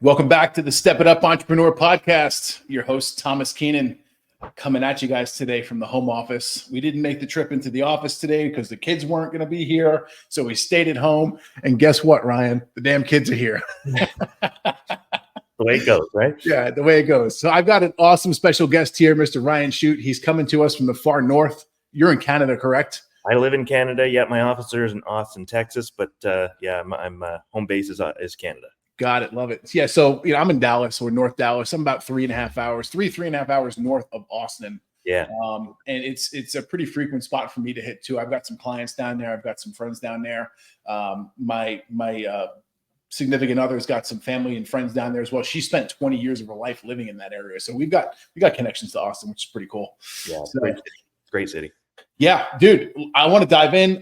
Welcome back to the Step It Up Entrepreneur Podcast. Your host, Tomas Keenan, coming at you guys today from the home office. We didn't make the trip into the office today because the kids weren't going to be here. So we stayed at home. And guess what, Ryan? The damn kids are here. The way it goes, right? Yeah, the way it goes. So I've got an awesome special guest here, Mr. Ryan Chute. He's coming to us from the far north. You're in Canada, correct? I live in Canada. Yeah, my office is in Austin, Texas. But I'm home base is Canada. Got it. Love it. Yeah. So, I'm in Dallas or North Dallas. I'm about 3.5 hours north of Austin. Yeah. And it's a pretty frequent spot for me to hit too. I've got some clients down there. I've got some friends down there. My significant other's got some family and friends down there as well. She spent 20 years of her life living in that area. So we got connections to Austin, which is pretty cool. Yeah. So, great city. Yeah, dude, I want to dive in.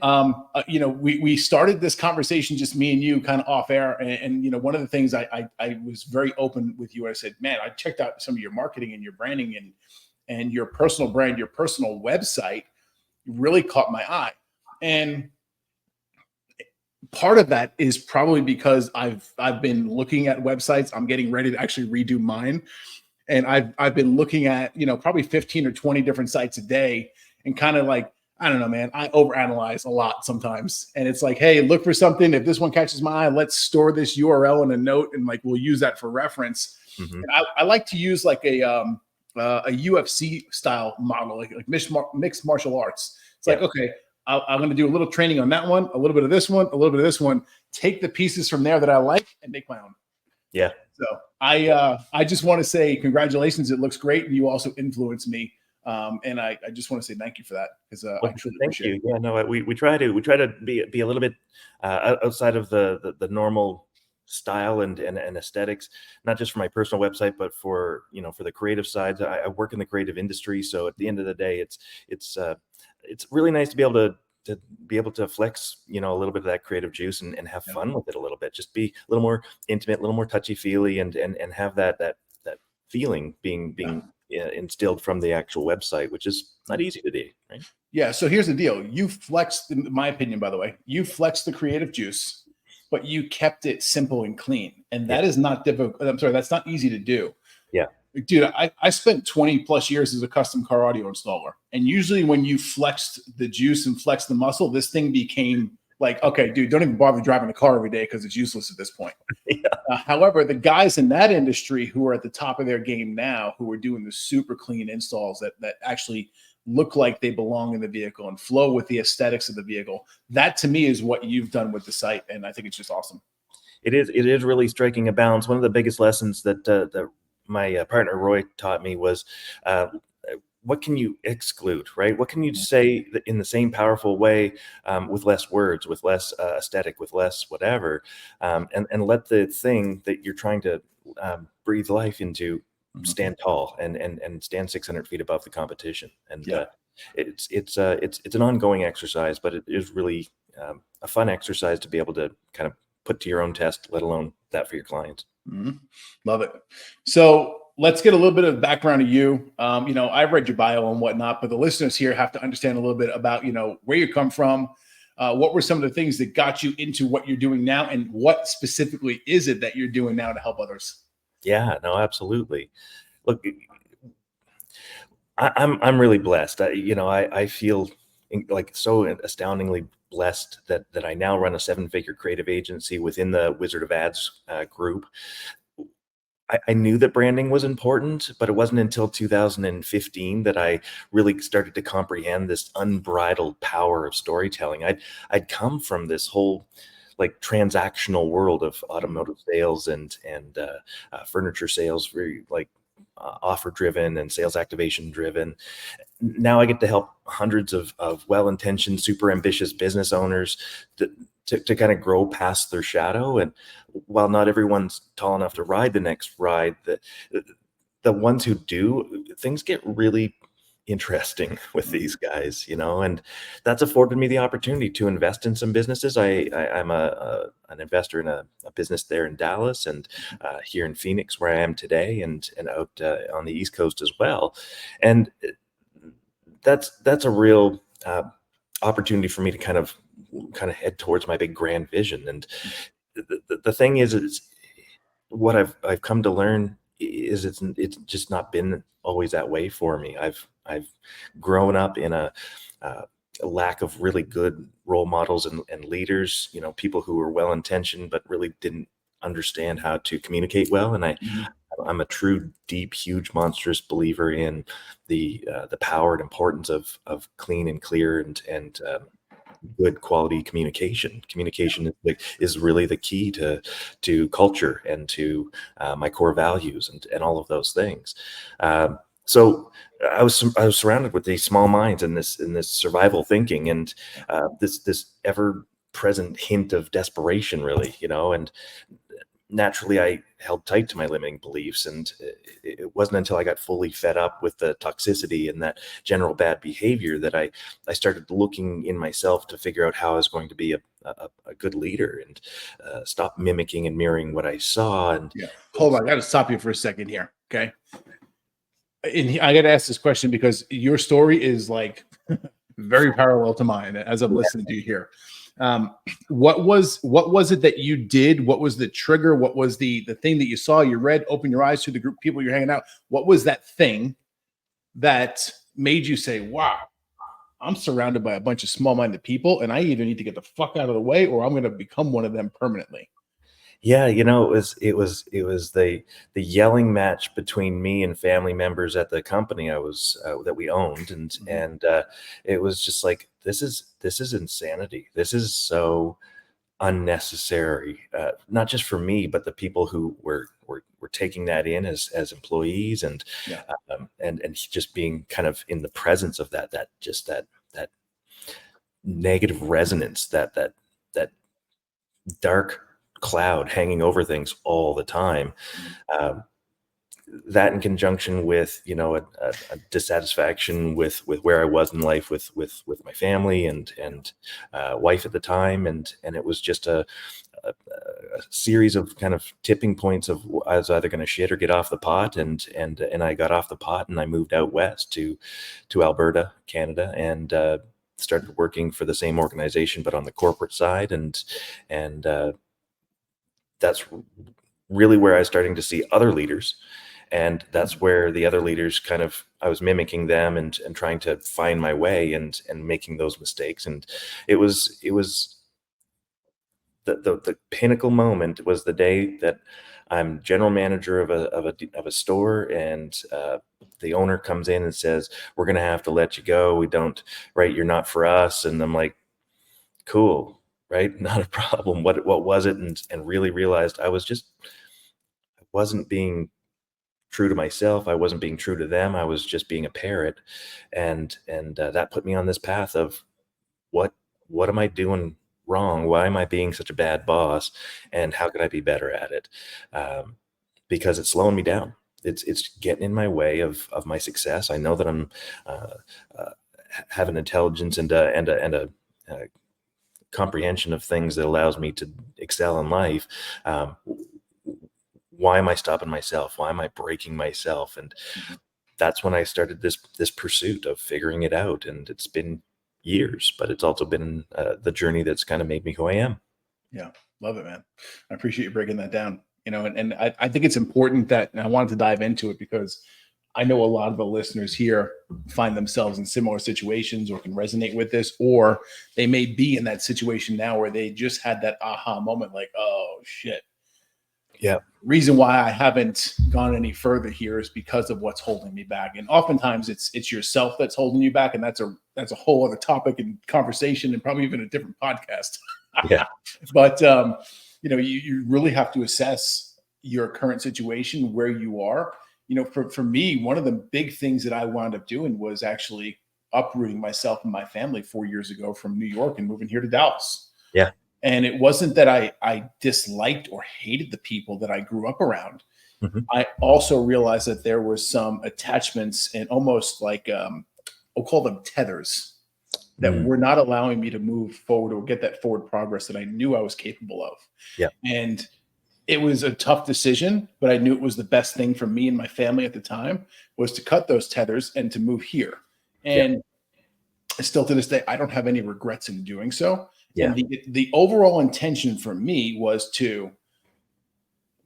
We started this conversation, just me and you, kind of off air. And one of the things I was very open with you. I said, man, I checked out some of your marketing and your branding and your personal brand, your personal website really caught my eye. And part of that is probably because I've been looking at websites. I'm getting ready to actually redo mine. And I've been looking at, probably 15 or 20 different sites a day. And kind of like, I don't know, man, I overanalyze a lot sometimes. And it's like, hey, look for something. If this one catches my eye, let's store this URL in a note and we'll use that for reference. Mm-hmm. And I like to use like a UFC style model, like mixed martial arts. It's like, okay, I'm going to do a little training on that one, a little bit of this one, a little bit of this one, take the pieces from there that I like and make my own. Yeah. So I just want to say congratulations. It looks great. And you also influenced me. And I just want to say thank you for that because I truly appreciate it. Yeah, no, we try to be a little bit outside of the normal style and aesthetics, not just for my personal website, but for the creative sides. I work in the creative industry, so at the end of the day, it's really nice to be able to flex a little bit of that creative juice and have fun with it a little bit. Just be a little more intimate, a little more touchy feely, and have that feeling being instilled from the actual website, which is not easy to do, right? Yeah. So here's the deal. You flexed, in my opinion, by the way, you flexed the creative juice, but you kept it simple and clean. And that is not difficult. I'm sorry, that's not easy to do. Yeah. Dude, I spent 20 plus years as a custom car audio installer. And usually when you flexed the juice and flexed the muscle, this thing became like, okay, dude, don't even bother driving the car every day because it's useless at this point. Yeah. However, the guys in that industry who are at the top of their game now, who are doing the super clean installs that actually look like they belong in the vehicle and flow with the aesthetics of the vehicle, that to me is what you've done with the site. And I think it's just awesome. It is really striking a balance. One of the biggest lessons that my partner Roy taught me was what can you exclude, right? What can you say in the same powerful way with less words, with less aesthetic, with less whatever, and let the thing that you're trying to breathe life into stand tall and stand 600 feet above the competition. And it's an ongoing exercise, but it is really a fun exercise to be able to kind of put to your own test, let alone that for your clients. Mm-hmm. Love it. So let's get a little bit of background of you. I've read your bio and whatnot, but the listeners here have to understand a little bit about, where you come from. What were some of the things that got you into what you're doing now, and what specifically is it that you're doing now to help others? Yeah, no, absolutely. Look, I'm really blessed. I feel like so astoundingly blessed that I now run a 7-figure creative agency within the Wizard of Ads group. I knew that branding was important, but it wasn't until 2015 that I really started to comprehend this unbridled power of storytelling. I'd come from this whole like transactional world of automotive sales and furniture sales, very like offer driven and sales activation driven. Now I get to help hundreds of well-intentioned, super ambitious business owners to kind of grow past their shadow. And while not everyone's tall enough to ride the next ride, the ones who do, things get really interesting with these guys, and that's afforded me the opportunity to invest in some businesses. I'm an investor in a business there in Dallas and here in Phoenix, where I am today, and out on the East Coast as well. And that's a real opportunity for me to kind of head towards my big grand vision. And the thing is what I've come to learn is it's just not been always that way for me. I've grown up in uh, a lack of really good role models and leaders, people who were well intentioned but really didn't understand how to communicate well. And Mhm. I'm a true, deep, huge, monstrous believer in the power and importance of clean and clear and good quality communication. Communication is really the key to culture and to my core values and all of those things. So I was surrounded with these small minds and this survival thinking and this ever present hint of desperation, really, and naturally I held tight to my limiting beliefs, and it wasn't until I got fully fed up with the toxicity and that general bad behavior that I started looking in myself to figure out how I was going to be a good leader and stop mimicking and mirroring what I saw. And Yeah. Hold on. I got to stop you for a second here. Okay. And I got to ask this question because your story is like very parallel to mine as I'm listening to you here. Um, what was it that you did? What was the trigger? What was the thing that you saw? You read, open your eyes to the group of people you're hanging out. What was that thing that made you say, "Wow, I'm surrounded by a bunch of small-minded people, and I either need to get the fuck out of the way, or I'm going to become one of them permanently"? yeah, it was the yelling match between me and family members at the company I was that we owned, and Mhm. and it was just like this is insanity. This is so unnecessary, not just for me, but the people who were taking that in as employees, Yeah. and just being kind of in the presence of that negative resonance, that dark cloud hanging over things all the time. Mhm. Um, that in conjunction with a dissatisfaction with where I was in life with my family and wife at the time, and it was just a series of kind of tipping points of I was either going to shit or get off the pot, and I got off the pot and I moved out west to Alberta, Canada, and started working for the same organization but on the corporate side, and that's really where I was starting to see other leaders. And that's where the other leaders kind of, I was mimicking them and trying to find my way and making those mistakes. And it was the pinnacle moment was the day that I'm general manager of a store, and the owner comes in and says, "We're going to have to let you go. We don't, right? You're not for us." And I'm like, "Cool, right? Not a problem. What was it?" And really realized I wasn't being true to myself. I wasn't being true to them. I was just being a parrot, and that put me on this path of what what am I doing wrong? Why am I being such a bad boss? And how can I be better at it? Um, because it's slowing me down. It's getting in my way of my success. I know that I'm uh, uh, have an intelligence and a comprehension of things that allows me to excel in life. Um, why am I stopping myself? Why am I breaking myself? And Mhm. that's when I started this pursuit of figuring it out. And it's been years, but it's also been the journey that's kind of made me who I am. Yeah, love it, man. I appreciate you breaking that down. And I think it's important that, and I wanted to dive into it because I know a lot of the listeners here find themselves in similar situations or can resonate with this, or they may be in that situation now where they just had that aha moment, like, oh shit. Yeah, Reason why I haven't gone any further here is because of what's holding me back. And oftentimes it's yourself that's holding you back. And that's a whole other topic and conversation and probably even a different podcast. yeah, But you really have to assess your current situation, where you are. For me, one of the big things that I wound up doing was actually uprooting myself and my family 4 years ago from New York and moving here to Dallas. yeah. And it wasn't that I disliked or hated the people that I grew up around. Hmm. I also realized that there was some attachments and almost like we'll call them tethers that Mm, were not allowing me to move forward or get that forward progress that I knew I was capable of. yeah, And it was a tough decision, but I knew it was the best thing for me and my family at the time was to cut those tethers and to move here. yeah, And still to this day, I don't have any regrets in doing so. yeah, And the overall intention for me was to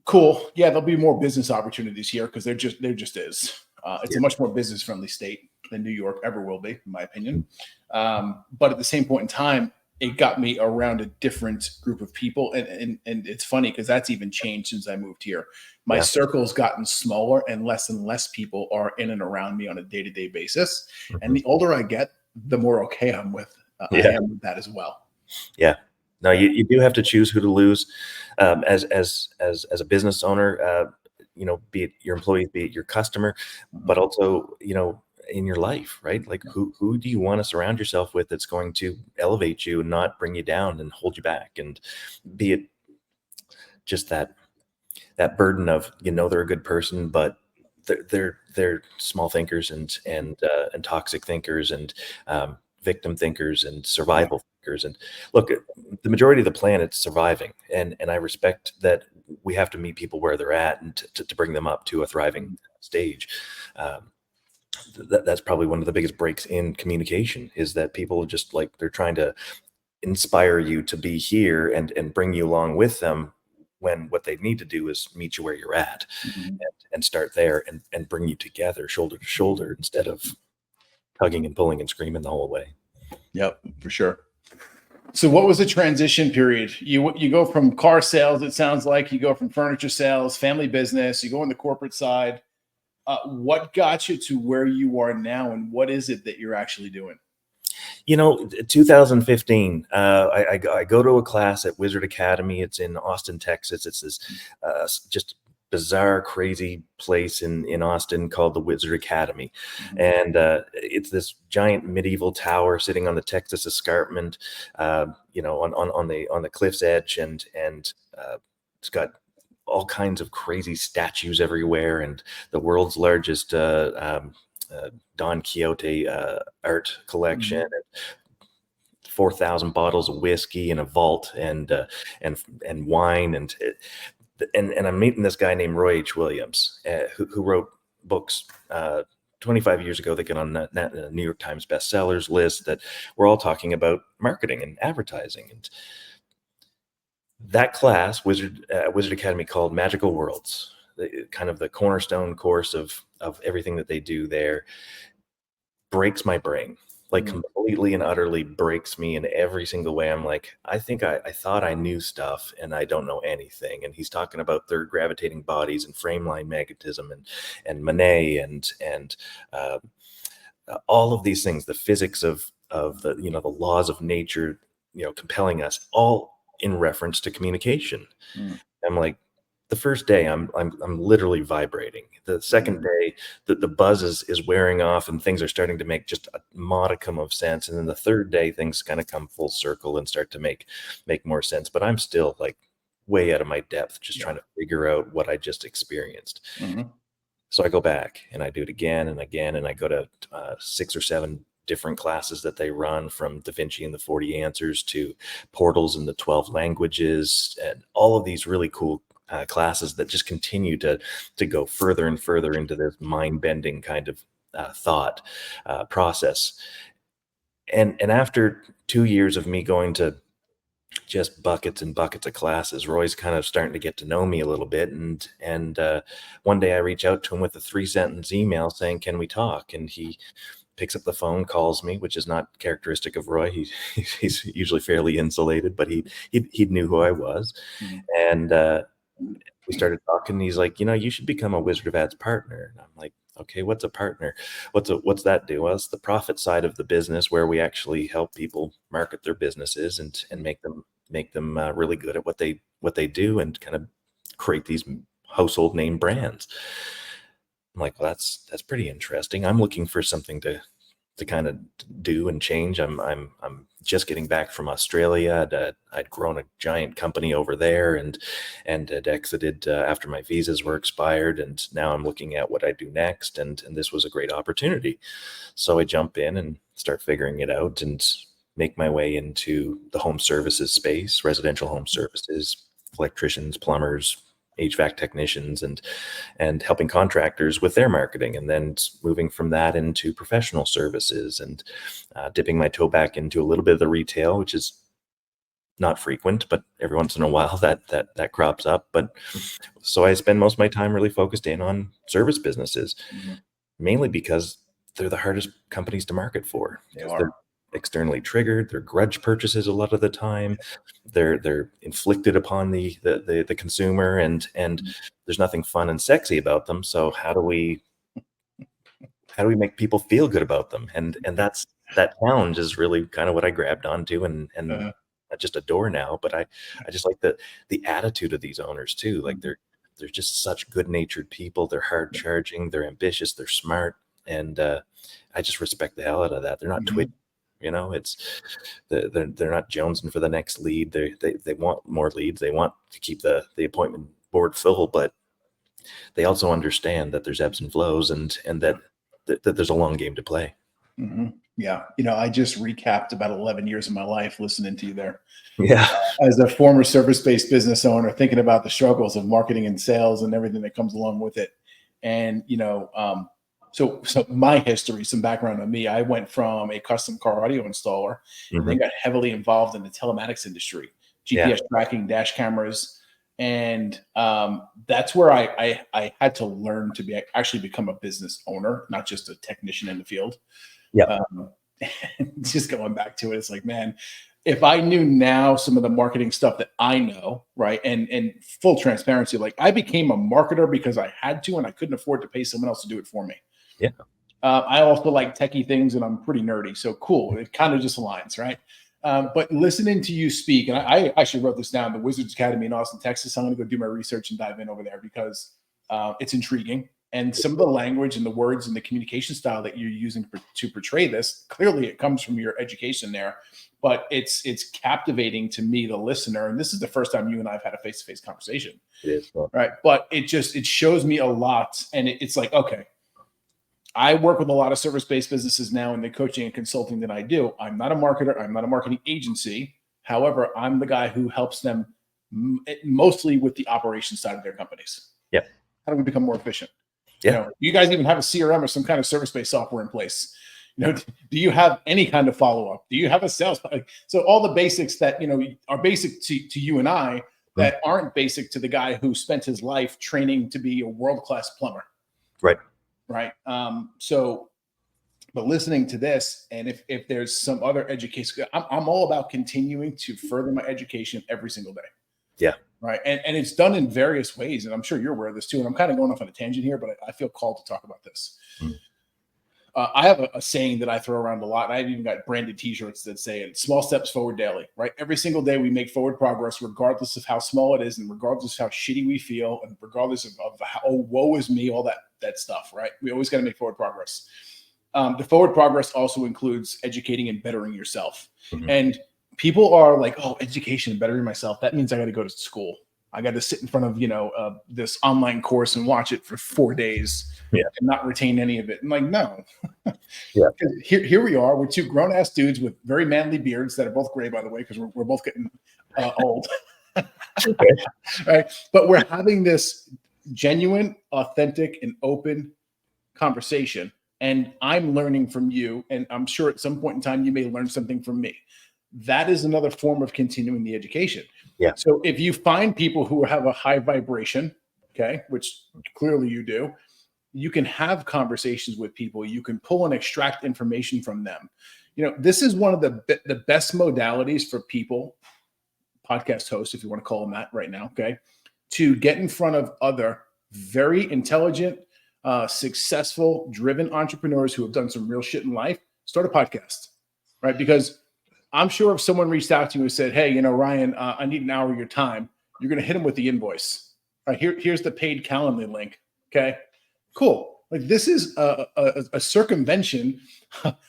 Cool. Yeah, there'll be more business opportunities here because there just is. It's Yeah. a much more business friendly state than New York ever will be, in my opinion. But at the same point in time, it got me around a different group of people, and it's funny because that's even changed since I moved here. My Yeah. circle's gotten smaller, and less people are in and around me on a day to day basis. And Mhm. the older I get, the more okay I Yeah. am with that as well. Yeah. No, you do have to choose who to lose, as a business owner, be it your employees, be it your customer, Mhm. but also, in your life, right? Like who do you want to surround yourself with that's going to elevate you and not bring you down and hold you back? And be it just that burden of, they're a good person, but they're small thinkers and toxic thinkers and victim thinkers and Yeah. survival thinkers. And look, the majority of the planet's surviving, and I respect that we have to meet people where they're at and to bring them up to a thriving stage. Um, that's probably one of the biggest breaks in communication, is that people just, like, they're trying to inspire you to be here and bring you along with them, when what they need to do is meet you where you're at, Mhm. and start there and bring you together shoulder to shoulder, instead of tugging and pulling and screaming the whole way. Yep, for sure. So what was the transition period? You go from car sales, it sounds like you go from furniture sales, family business, you go on the corporate side. What got you to where you are now, and what is it that you're actually doing? 2015, I go to a class at Wizard Academy. It's in Austin, Texas. It's this just bizarre, crazy place in Austin called the Wizard Academy. Mhm. And it's this giant medieval tower sitting on the Texas escarpment, on the cliff's edge, and it's got all kinds of crazy statues everywhere, and the world's largest Don Quixote art collection, Mhm. and 4,000 bottles of whiskey in a vault, and wine, and I'm meeting this guy named Roy H. Williams, who wrote books 25 years ago that get on the New York Times bestsellers list, that we're all talking about marketing and advertising. And that class, Wizard Academy, called Magical Worlds, kind of the cornerstone course of everything that they do there, breaks my brain, like Mhm. completely and utterly breaks me in every single way. I'm like, I think I thought I knew stuff and I don't know anything. And he's talking about third gravitating bodies and frameline magnetism and Manet and uh, all of these things, the physics of the laws of nature, compelling us, all in reference to communication. Mhm. I'm like, the first day I'm literally vibrating. The second Mhm. day, the buzz is wearing off and things are starting to make just a modicum of sense. And then the third day, things kind of come full circle and start to make more sense. But I'm still, like, way out of my depth, just Yeah. trying to figure out what I just experienced. Mhm. So I go back and I do it again and again, and I go to 6 or 7 different classes that they run, from Da Vinci and the 40 Answers to Portals and the 12 Languages, and all of these really cool classes that just continue to go further and further into this mind bending kind of thought process. And after 2 years of me going to just buckets and buckets of classes, Roy's kind of starting to get to know me a little bit, and one day I reach out to him with a 3 sentence email saying, "Can we talk?" And he picks up the phone, calls me, which is not characteristic of Roy. He's usually fairly insulated, but he knew who I was, Mhm. and we started talking. And he's like, you should become a Wizard of Ads partner. And I'm like, okay, what's a partner? What's that do? Well, it's the profit side of the business, where we actually help people market their businesses and make them really good at what they do, and kind of create these household name brands. I'm like, well, that's pretty interesting. I'm looking for something to kind of do and change. I'm just getting back from Australia. I'd grown a giant company over there, and had exited after my visas were expired, and now I'm looking at what I do next. And this was a great opportunity, so I jump in and start figuring it out, and make my way into the home services space, residential home services, electricians, plumbers, HVAC technicians, and helping contractors with their marketing, and then moving from that into professional services, and dipping my toe back into a little bit of the retail, which is not frequent, but every once in a while that crops up. But so I spend most of my time really focused in on service businesses, mainly because they're the hardest companies to market for, They because are. they're externally triggered. They're grudge purchases a lot of the time. They're inflicted upon the consumer, and there's nothing fun and sexy about them. So how do we make people feel good about them? And that challenge is really kind of what I grabbed onto, and I just adore now. But I just like the attitude of these owners too. Like they're just such good-natured people. They're hard charging, they're ambitious, they're smart, and I just respect the hell out of that. They're not twitchy. It's they're not jonesing for the next lead. They want more leads. They want to keep the appointment board full, but they also understand that there's ebbs and flows, and that there's a long game to play. Yeah. I just recapped about 11 years of my life listening to you there. Yeah. As a former service-based business owner, thinking about the struggles of marketing and sales and everything that comes along with it. And, so my history, some background on me, I went from a custom car audio installer and then got heavily involved in the telematics industry, GPS tracking, dash cameras. And that's where I had to learn to actually become a business owner, not just a technician in the field. Yeah. Just going back to it, it's like, man, if I knew now some of the marketing stuff that I know, right? And full transparency, like I became a marketer because I had to, and I couldn't afford to pay someone else to do it for me. Yeah. I also like techie things, and I'm pretty nerdy. So cool. It kind of just aligns, right? But listening to you speak, and I actually wrote this down, the Wizards Academy in Austin, Texas. I'm going to go do my research and dive in over there because it's intriguing. And some of the language and the words and the communication style that you're using to portray this, clearly it comes from your education there, but it's captivating to me, the listener. And this is the first time you and I have had a face-to-face conversation. It is. Right. But it shows me a lot. And it's like, okay, I work with a lot of service-based businesses now in the coaching and consulting that I do. I'm not a marketer. I'm not a marketing agency. However, I'm the guy who helps them mostly with the operation side of their companies. Yeah. How do we become more efficient? Yeah. You guys even have a CRM or some kind of service-based software in place. Do you have any kind of follow-up? Do you have a sales? So all the basics that, are basic to you and I that aren't basic to the guy who spent his life training to be a world-class plumber. Right. Right. But listening to this, and if there's some other education, I'm all about continuing to further my education every single day. Yeah. Right. And it's done in various ways. And I'm sure you're aware of this too. And I'm kind of going off on a tangent here, but I feel called to talk about this. I have a saying that I throw around a lot. And I've even got branded t-shirts that say it, small steps forward daily, right? Every single day we make forward progress, regardless of how small it is, and regardless of how shitty we feel, and regardless of how, oh, woe is me, all that stuff, right? We always got to make forward progress. The forward progress also includes educating and bettering yourself. And people are like, oh, education and bettering myself, that means I got to go to school. I got to sit in front of, this online course and watch it for 4 days and not retain any of it. I'm like, no. Here we are. We're two grown-ass dudes with very manly beards that are both gray, by the way, because we're both getting old. Right? But we're having this genuine, authentic, and open conversation. And I'm learning from you. And I'm sure at some point in time, you may learn something from me. That is another form of continuing the education. Yeah. So if you find people who have a high vibration, okay, which clearly you do, you can have conversations with people. You can pull and extract information from them. This is one of the best modalities for people, podcast hosts, if you want to call them that right now, okay, to get in front of other very intelligent, successful, driven entrepreneurs who have done some real shit in life. Start a podcast, right? Because I'm sure if someone reached out to you and said, hey, Ryan, I need an hour of your time, you're going to hit them with the invoice. Right, here's the paid Calendly link. Okay, cool. Like this is a circumvention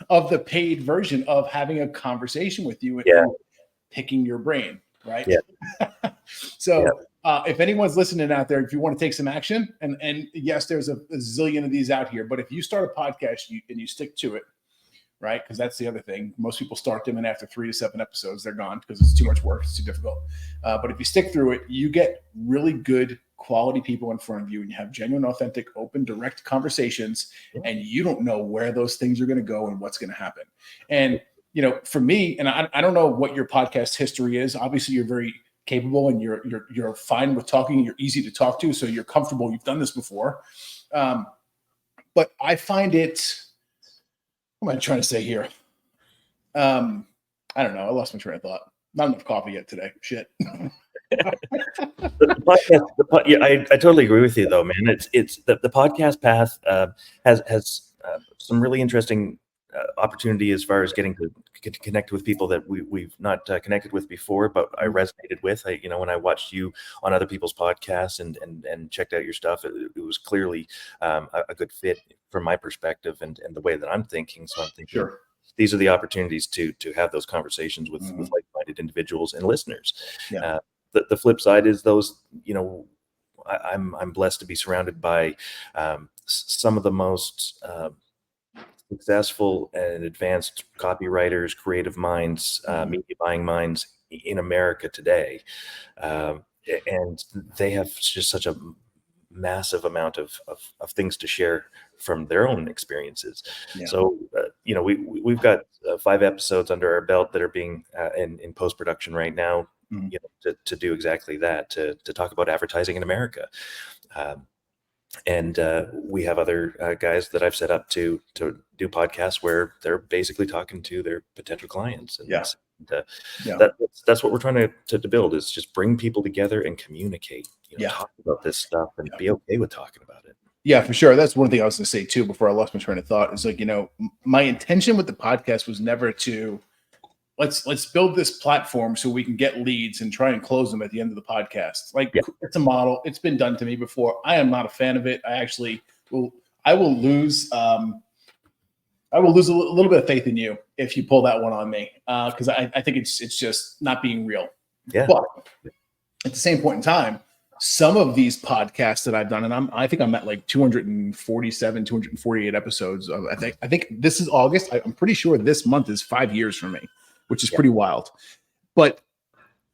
of the paid version of having a conversation with you and picking your brain, right? Yeah. So if anyone's listening out there, if you want to take some action, and yes, there's a zillion of these out here, but if you start a podcast and you stick to it, right? Because that's the other thing. Most people start them, and after 3 to 7 episodes, they're gone because it's too much work. It's too difficult. But if you stick through it, you get really good quality people in front of you, and you have genuine, authentic, open, direct conversations, and you don't know where those things are going to go and what's going to happen. And for me, and I don't know what your podcast history is. Obviously, you're very capable and you're fine with talking. You're easy to talk to, so you're comfortable. You've done this before. But I find it, what am I trying to say here? I don't know. I lost my train of thought. Not enough coffee yet today. Shit. I totally agree with you though, man. It's the podcast path has some really interesting opportunity as far as getting to connect with people that we've not connected with before, but I resonated with. When I watched you on other people's podcasts and checked out your stuff, it was clearly a good fit from my perspective and the way that I'm thinking. So I'm thinking, sure, these are the opportunities to have those conversations with like-minded individuals and listeners. Yeah. The flip side is those, I'm blessed to be surrounded by some of the most successful and advanced copywriters, creative minds, media buying minds in America today. And they have just such a massive amount of things to share from their own experiences. Yeah. So, we've got 5 episodes under our belt that are being in post-production right now, to do exactly that, to talk about advertising in America. And we have other guys that I've set up to do podcasts where they're basically talking to their potential clients. And that's what we're trying to build, is just bring people together and communicate, talk about this stuff and be okay with talking about it. Yeah, for sure. That's one thing I was going to say too, before I lost my train of thought, is like, my intention with the podcast was never to let's build this platform so we can get leads and try and close them at the end of the podcast. It's a model. It's been done to me before. I am not a fan of it. I will lose a little bit of faith in you if you pull that one on me. Cause I think it's just not being real. Yeah. But at the same point in time, some of these podcasts that I've done, and I think I'm at like 247, 248 episodes. I think this is August. I'm pretty sure this month is 5 years for me, which is pretty wild. But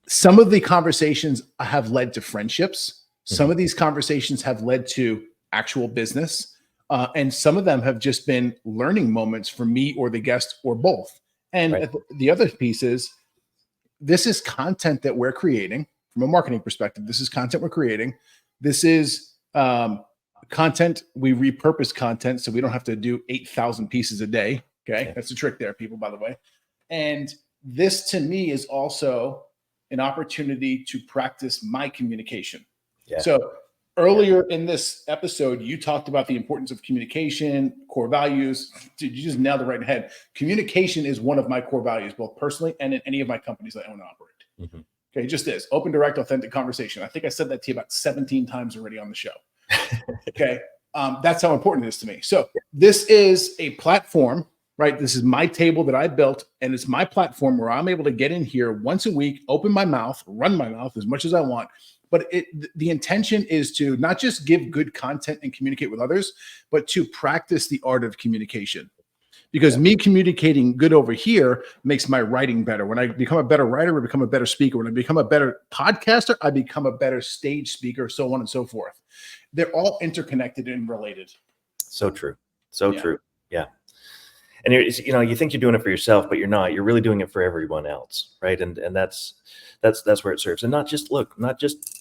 some of the conversations have led to friendships. Some of these conversations have led to actual business. And some of them have just been learning moments for me or the guest or both. And the other piece is, this is content that we're creating from a marketing perspective. This is content we're creating. This is content. We repurpose content so we don't have to do 8,000 pieces a day. Okay. That's the trick there, people, by the way. And this to me is also an opportunity to practice my communication. Yeah. So earlier in this episode, you talked about the importance of communication, core values. Dude, you just nailed it right in the head. Communication is one of my core values, both personally and in any of my companies I own and operate. Okay, just is open, direct, authentic conversation. I think I said that to you about 17 times already on the show. Okay, that's how important it is to me. So this is a platform, right? This is my table that I built, and it's my platform where I'm able to get in here once a week, open my mouth, run my mouth as much as I want. But the intention is to not just give good content and communicate with others, but to practice the art of communication. Because me communicating good over here makes my writing better. When I become a better writer, I become a better speaker. When I become a better podcaster, I become a better stage speaker, so on and so forth. They're all interconnected and related. So true. So true. Yeah. And you think you're doing it for yourself, but you're not. You're really doing it for everyone else, right? And that's where it serves. And not just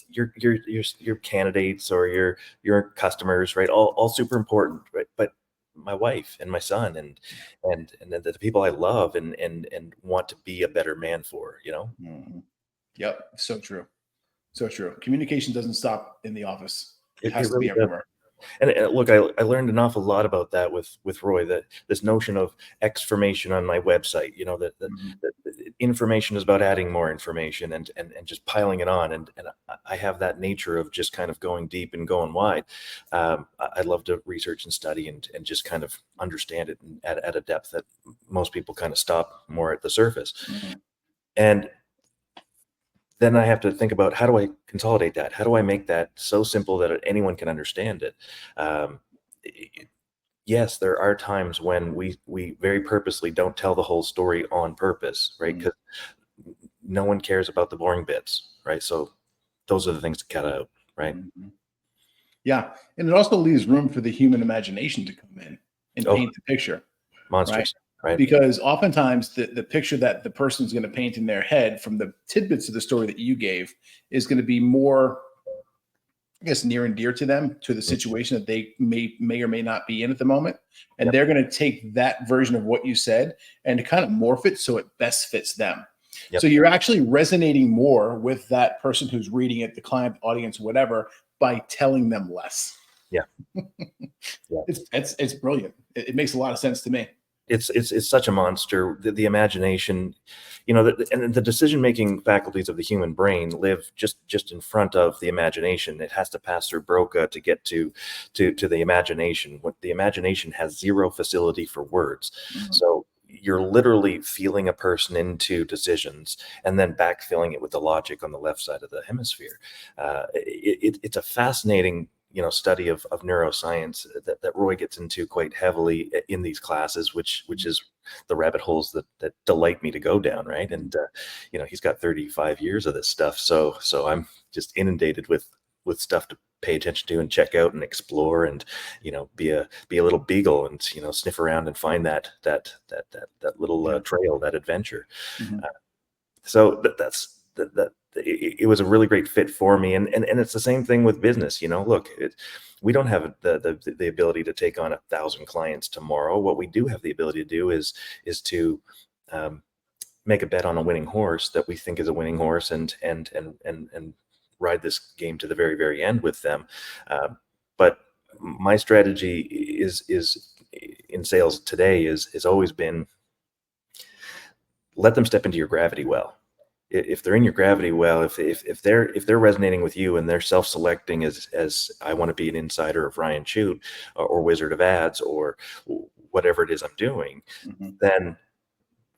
your candidates or your customers, right? All super important, right? But my wife and my son and the people I love and want to be a better man for, Yep. So true. So true. Communication doesn't stop in the office. It has to be everywhere. And look, I learned an awful lot about that with Roy, that this notion of Xformation on my website, that information is about adding more information and just piling it on. And I have that nature of just kind of going deep and going wide. I love to research and study and just kind of understand it at a depth that most people kind of stop more at the surface. And then I have to think about, how do I consolidate that? How do I make that so simple that anyone can understand it? Yes, there are times when we very purposely don't tell the whole story on purpose, right? Because no one cares about the boring bits, right? So those are the things to cut out, right? Yeah, and it also leaves room for the human imagination to come in and paint the picture. Monsters. Right. Because oftentimes the picture that the person's going to paint in their head from the tidbits of the story that you gave is going to be more, I guess, near and dear to them, to the situation that they may or may not be in at the moment. And Yep. they're going to take that version of what you said and kind of morph it so it best fits them. Yep. So you're actually resonating more with that person who's reading it, the client, audience, whatever, by telling them less. Yeah. Yeah. It's brilliant. It makes a lot of sense to me. It's such a monster. The imagination, and the decision-making faculties of the human brain live just in front of the imagination. It has to pass through Broca to get to the imagination. What the imagination has zero facility for words. Mhm. So you're literally feeling a person into decisions and then backfilling it with the logic on the left side of the hemisphere. It's a fascinating study of neuroscience that Roy gets into quite heavily in these classes, which is the rabbit holes that delight me to go down, right? And he's got 35 years of this stuff, so I'm just inundated with stuff to pay attention to and check out and explore, and be a little beagle and sniff around and find that little trail, that adventure. Mhm. So that's that it was a really great fit for me, and it's the same thing with business. Look, we don't have the ability to take on 1,000 clients tomorrow. What we do have the ability to do is to make a bet on a winning horse that we think is a winning horse, and ride this game to the very, very end with them. But my strategy is in sales today is always been, let them step into your gravity well. If they're in your gravity well, if they're resonating with you and they're self-selecting as I want to be an insider of Ryan Chute or Wizard of Ads or whatever it is I'm doing, Mhm. then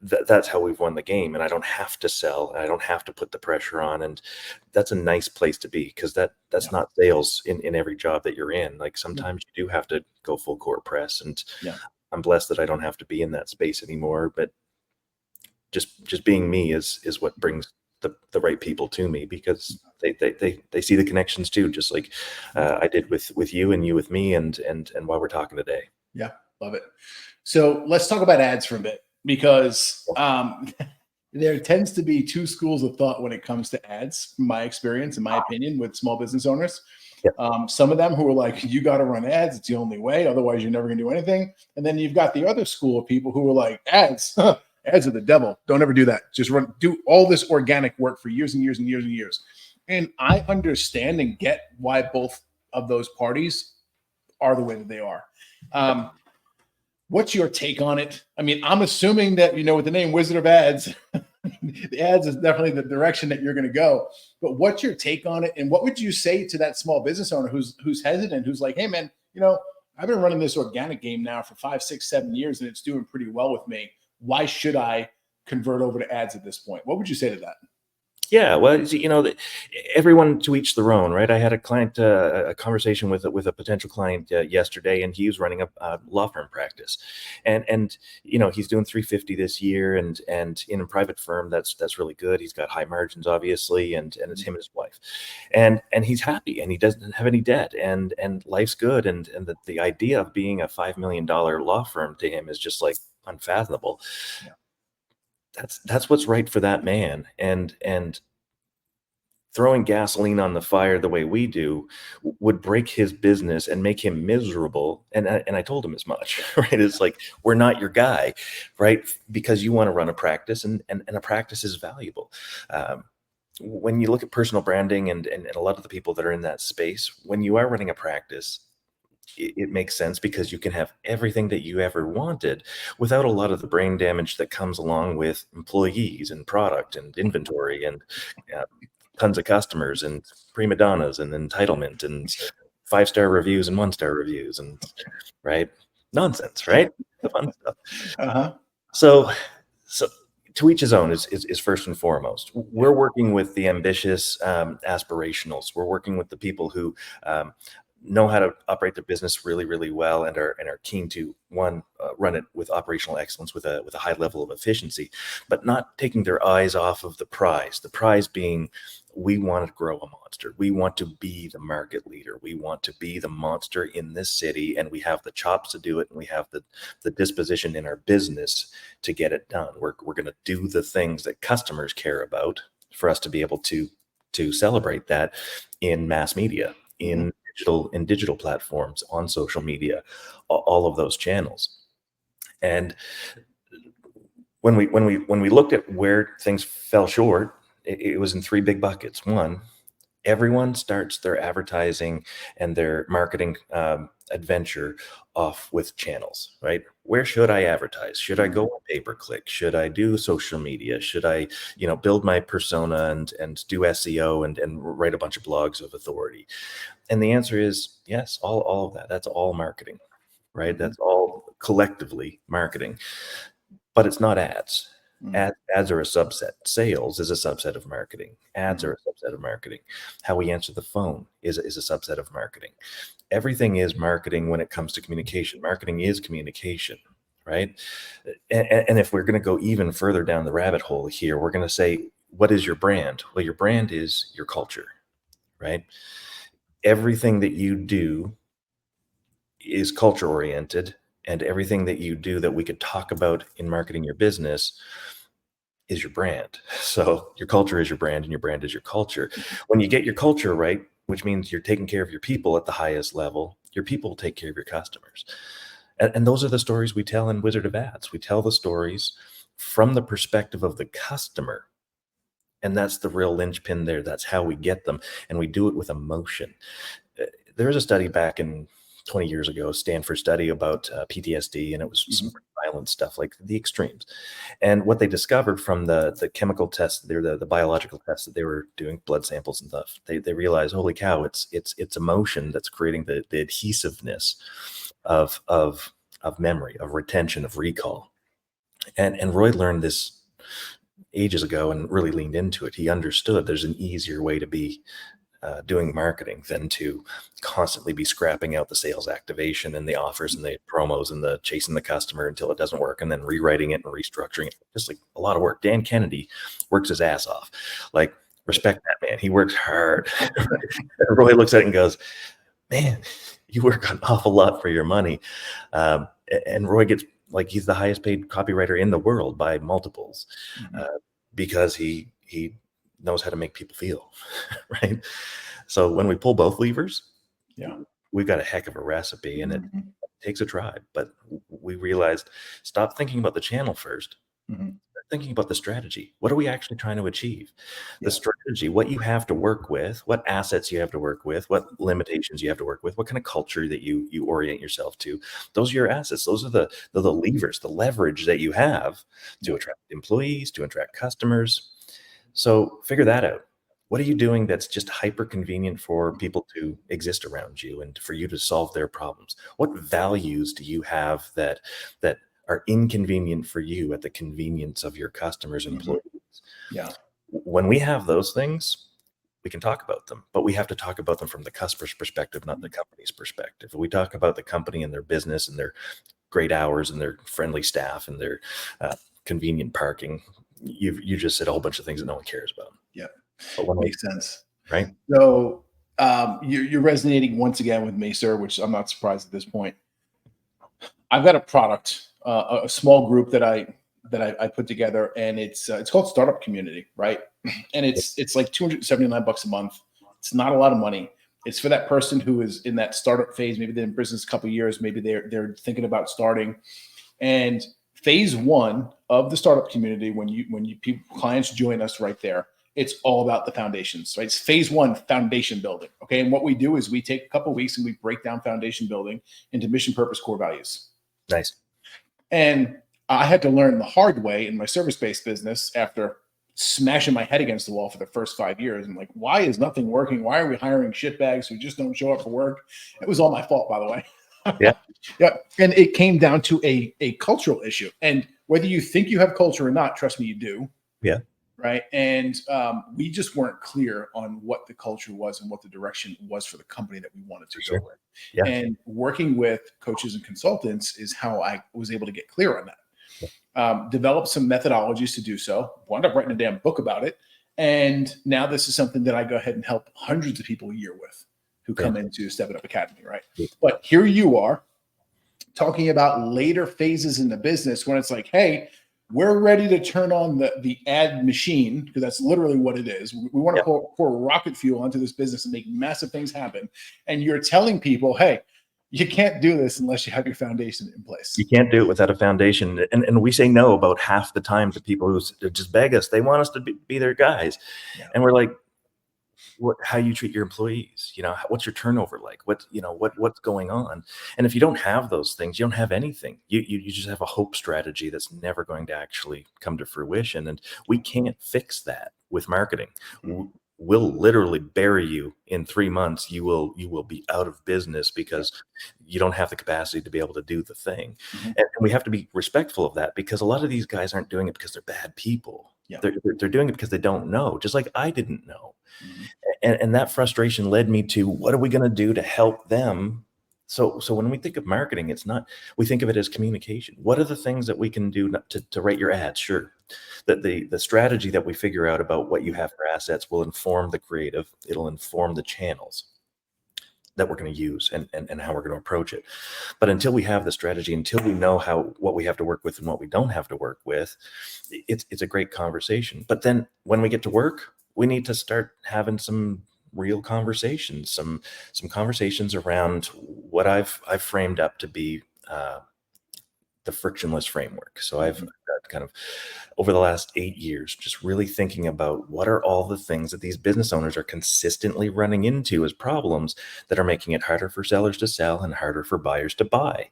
that's how we've won the game. And I don't have to sell, and I don't have to put the pressure on. And that's a nice place to be, because that's Yeah. not sales in every job that you're in. Like sometimes you do have to go full court press, and Yeah. I'm blessed that I don't have to be in that space anymore. But just being me is what brings the right people to me, because they see the connections too, just like I did with you and you with me, and while we're talking today. Yeah, love it. So let's talk about ads for a bit, because there tends to be two schools of thought when it comes to ads, from my experience, in my opinion, with small business owners. Yep. Some of them who are like, you got to run ads. It's the only way. Otherwise, you're never going to do anything. And then you've got the other school of people who are like, ads, ads are the devil. Don't ever do that. Just do all this organic work for years and years and years and years. And I understand and get why both of those parties are the way that they are. What's your take on it? I mean, I'm assuming that, with the name Wizard of Ads, the ads is definitely the direction that you're going to go. But what's your take on it? And what would you say to that small business owner who's hesitant, who's like, hey, man, I've been running this organic game now for 5, 6, 7 years, and it's doing pretty well with me. Why should I convert over to ads at this point? What would you say to that? Yeah, well, everyone to each their own, right? I had a client, a conversation with a potential client yesterday, and he was running a law firm practice, and he's doing 350 this year, and in a private firm, that's really good. He's got high margins, obviously, and it's him and his wife, and he's happy, and he doesn't have any debt, and life's good, and the idea of being a $5 million law firm to him is just like unfathomable. Yeah. That's what's right for that man, and throwing gasoline on the fire the way we do would break his business and make him miserable. And I told him as much, right? It's like, we're not your guy, right? Because you want to run a practice, and a practice is valuable. When you look at personal branding and a lot of the people that are in that space, when you are running a practice, it makes sense, because you can have everything that you ever wanted without a lot of the brain damage that comes along with employees and product and inventory and tons of customers and prima donnas and entitlement and 5-star reviews and 1-star reviews, and right, nonsense, right? The fun stuff. Uh-huh. So to each his own is first and foremost. We're working with the ambitious, aspirationals. We're working with the people who know how to operate their business really, really well, and are keen to run it with operational excellence, with a high level of efficiency, but not taking their eyes off of the prize. The prize being, we want to grow a monster. We want to be the market leader. We want to be the monster in this city, and we have the chops to do it, and we have the disposition in our business to get it done. We're going to do the things that customers care about for us to be able to celebrate that in mass media, in digital platforms, on social media, all of those channels. And when we looked at where things fell short, it was in three big buckets. One, everyone starts their advertising and their marketing adventure off with channels, right? Where should I advertise? Should I go on pay-per-click? Should I do social media? Should I, build my persona and do SEO and write a bunch of blogs of authority? And the answer is yes, all of that. That's all marketing, right? That's all collectively marketing, but it's not ads. Ads are a subset. Sales is a subset of marketing. Ads are a subset of marketing. How we answer the phone is a subset of marketing. Everything is marketing when it comes to communication. Marketing is communication, right? And if we're going to go even further down the rabbit hole here, we're going to say, what is your brand? Well, your brand is your culture, right? Everything that you do is culture oriented, and everything that you do that we could talk about in marketing your business is your brand. So your culture is your brand, and your brand is your culture. When you get your culture right, which means you're taking care of your people at the highest level, your people will take care of your customers. And those are the stories we tell in Wizard of Ads. We tell the stories from the perspective of the customer. And that's the real linchpin there. That's how we get them. And we do it with emotion. There was a study back in 20 years ago, a Stanford study about PTSD, and it was some violent stuff, like the extremes. And what they discovered from the chemical tests, the biological tests that they were doing, blood samples and stuff, they realized, holy cow, it's emotion that's creating the adhesiveness of memory, of retention, of recall. And Roy learned this ages ago and really leaned into it. He understood there's an easier way to be doing marketing than to constantly be scrapping out the sales activation and the offers and the promos and the chasing the customer until it doesn't work, and then rewriting it and restructuring it. Just like a lot of work. Dan Kennedy works his ass off. Like, respect that man. He works hard. Roy looks at it and goes, man, you work an awful lot for your money. And Roy gets, like, he's the highest paid copywriter in the world by multiples, because he knows how to make people feel, right? So when we pull both levers, we've got a heck of a recipe, and it takes a tribe. But we realized, stop thinking about the channel first. Start thinking about the strategy. What are we actually trying to achieve? The strategy, what you have to work with, what assets you have to work with, what limitations you have to work with, what kind of culture that you orient yourself to. Those are your assets. Those are the levers, the leverage that you have to attract employees, to attract customers. So figure that out. What are you doing that's just hyper convenient for people to exist around you and for you to solve their problems? What values do you have that are inconvenient for you at the convenience of your customers and employees? When we have those things, we can talk about them, but we have to talk about them from the customer's perspective, not the company's perspective. If we talk about the company and their business and their great hours and their friendly staff and their convenient parking, you just said a whole bunch of things that no one cares about. Makes sense. Right. So you're resonating once again with me, sir, which I'm not surprised at this point. I've got a product, a small group that I put together, and it's called Startup Community, right? And it's like $279 a month. It's not a lot of money. It's for that person who is in that startup phase. Maybe they're in business a couple of years. Maybe they're thinking about starting. And phase one of the startup community, when clients join us right there, it's all about the foundations, right? It's phase one, foundation building. Okay. And what we do is we take a couple of weeks and we break down foundation building into mission, purpose, core values. Nice. And I had to learn the hard way in my service-based business after smashing my head against the wall for the first 5 years. I'm like, why is nothing working? Why are we hiring shitbags who just don't show up for work? It was all my fault, by the way. And it came down to a cultural issue. And whether you think you have culture or not, trust me, you do. right? And we just weren't clear on what the culture was and what the direction was for the company that we wanted to go with. Yeah. And working with coaches and consultants is how I was able to get clear on that. Develop some methodologies to do so. Wound up writing a damn book about it. And now this is something that I go ahead and help hundreds of people a year with who come into Step It Up Academy, right? Yeah. But here you are talking about later phases in the business when it's like, hey, we're ready to turn on the ad machine, because that's literally what it is. We want to pour rocket fuel onto this business and make massive things happen. And you're telling people, hey, you can't do this unless you have your foundation in place. You can't do it without a foundation. And we say no about half the time to people who just beg us. They want us to be their guys. Yeah. And we're like, how you treat your employees, what's your turnover like? What's going on? And if you don't have those things, you don't have anything. You just have a hope strategy that's never going to actually come to fruition. And we can't fix that with marketing. We'll literally bury you in 3 months. You will be out of business because you don't have the capacity to be able to do the thing. And we have to be respectful of that, because a lot of these guys aren't doing it because they're bad people. Yeah. They're doing it because they don't know, just like I didn't know. And that frustration led me to, what are we going to do to help them? So when we think of marketing, we think of it as communication. What are the things that we can do to write your ads? Sure. That the strategy that we figure out about what you have for assets will inform the creative. It'll inform the channels that we're going to use and how we're going to approach it. But until we have the strategy, until we know what we have to work with and what we don't have to work with, it's a great conversation. But then when we get to work, we need to start having some real conversations, some conversations around what I've framed up to be the frictionless framework. So I've got kind of, over the last 8 years, just really thinking about what are all the things that these business owners are consistently running into as problems that are making it harder for sellers to sell and harder for buyers to buy.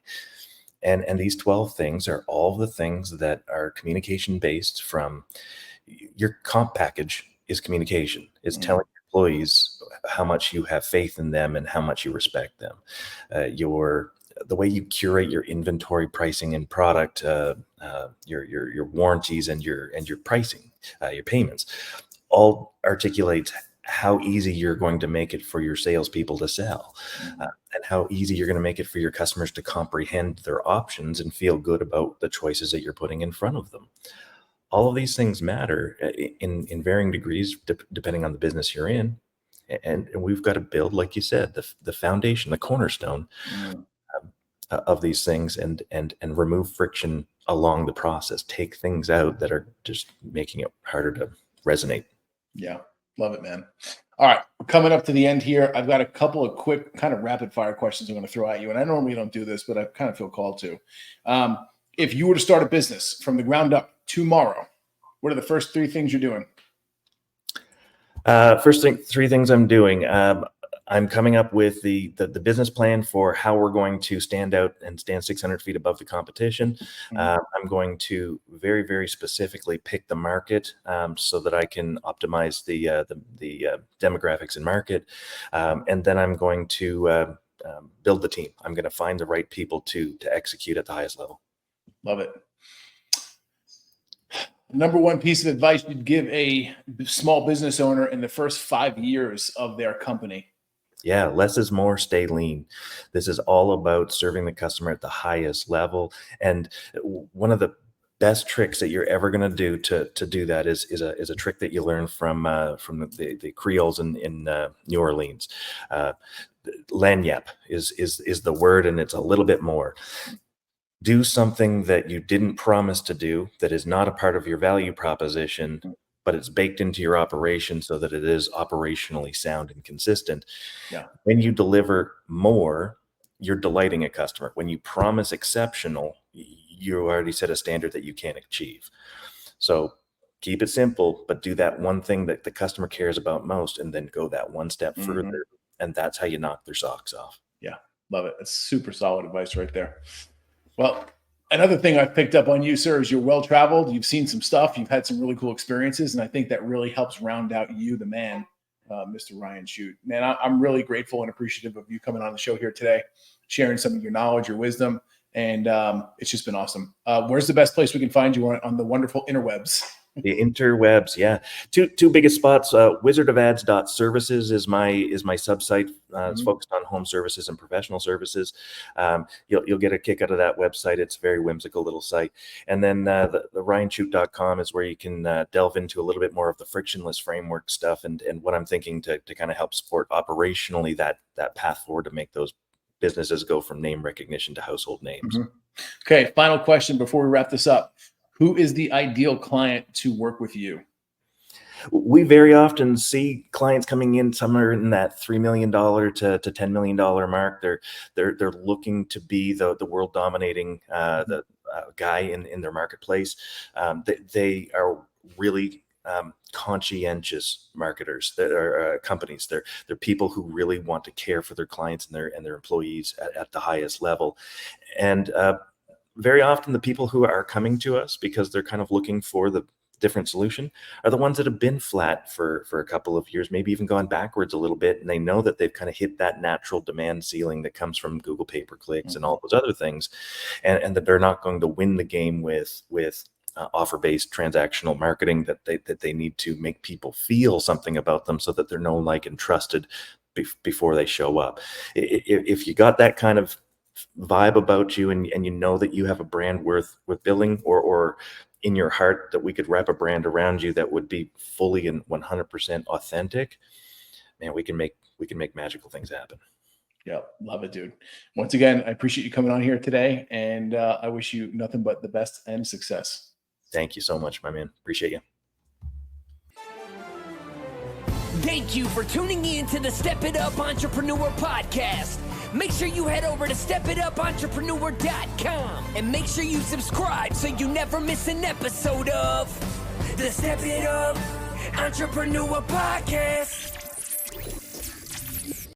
And these 12 things are all the things that are communication based. From your comp package is communication. It's telling employees how much you have faith in them and how much you respect them. The way you curate your inventory, pricing, and product, your warranties and your pricing, your payments, all articulate how easy you're going to make it for your salespeople to sell, and how easy you're going to make it for your customers to comprehend their options and feel good about the choices that you're putting in front of them. All of these things matter in varying degrees, depending on the business you're in. And we've got to build, like you said, the foundation, the cornerstone of these things, and remove friction along the process. Take things out that are just making it harder to resonate. Yeah. Love it, man. All right. We're coming up to the end here. I've got a couple of quick kind of rapid fire questions I'm going to throw at you. And I normally don't do this, but I kind of feel called to. If you were to start a business from the ground up tomorrow, what are the first 3 things you're doing? Three things I'm doing. I'm coming up with the business plan for how we're going to stand out and stand 600 feet above the competition. I'm going to very, very specifically pick the market so that I can optimize the demographics and market. And then I'm going to build the team. I'm going to find the right people to execute at the highest level. Love it. Number one piece of advice you'd give a small business owner in the first 5 years of their company? Yeah, less is more, stay lean. This is all about serving the customer at the highest level. And one of the best tricks that you're ever going to do to do that is a trick that you learn from the Creoles in New Orleans. Lagniappe is the word, and it's a little bit more. Do something that you didn't promise to do, that is not a part of your value proposition, but it's baked into your operation so that it is operationally sound and consistent. Yeah. When you deliver more, you're delighting a customer. When you promise exceptional, you already set a standard that you can't achieve. So keep it simple, but do that one thing that the customer cares about most, and then go that one step further. And that's how you knock their socks off. Yeah. Love it. That's super solid advice right there. Well, another thing I've picked up on you, sir, is you're well-traveled. You've seen some stuff. You've had some really cool experiences. And I think that really helps round out you, the man, Mr. Ryan Chute. Man, I'm really grateful and appreciative of you coming on the show here today, sharing some of your knowledge, your wisdom. And it's just been awesome. Where's the best place we can find you on the wonderful interwebs? The interwebs, yeah. Two biggest spots. Wizardofads.services is my subsite. It's focused on home services and professional services. You'll get a kick out of that website. It's a very whimsical little site. And then the RyanChute.com is where you can delve into a little bit more of the frictionless framework stuff and what I'm thinking to kind of help support operationally that path forward to make those businesses go from name recognition to household names. Okay, final question before we wrap this up. Who is the ideal client to work with you? We very often see clients coming in somewhere in that $3 million to $10 million mark. They're looking to be the world dominating guy in their marketplace. They are really conscientious marketers that are companies. They're people who really want to care for their clients and their employees at the highest level. And very often the people who are coming to us because they're kind of looking for the different solution are the ones that have been flat for a couple of years, maybe even gone backwards a little bit. And they know that they've kind of hit that natural demand ceiling that comes from Google pay-per-clicks and all those other things. And that they're not going to win the game with offer-based transactional marketing, that they need to make people feel something about them so that they're known, like, and trusted before they show up. If you got that kind of vibe about you and you know that you have a brand worth building, or in your heart that we could wrap a brand around you that would be fully and 100% authentic, man, we can make magical things happen. Yeah, love it, dude. Once again, I appreciate you coming on here today, and I wish you nothing but the best and success. Thank you so much, my man. Appreciate you. Thank you for tuning in to the Step It Up Entrepreneur Podcast. Make sure you head over to stepitupentrepreneur.com and make sure you subscribe so you never miss an episode of the Step It Up Entrepreneur Podcast.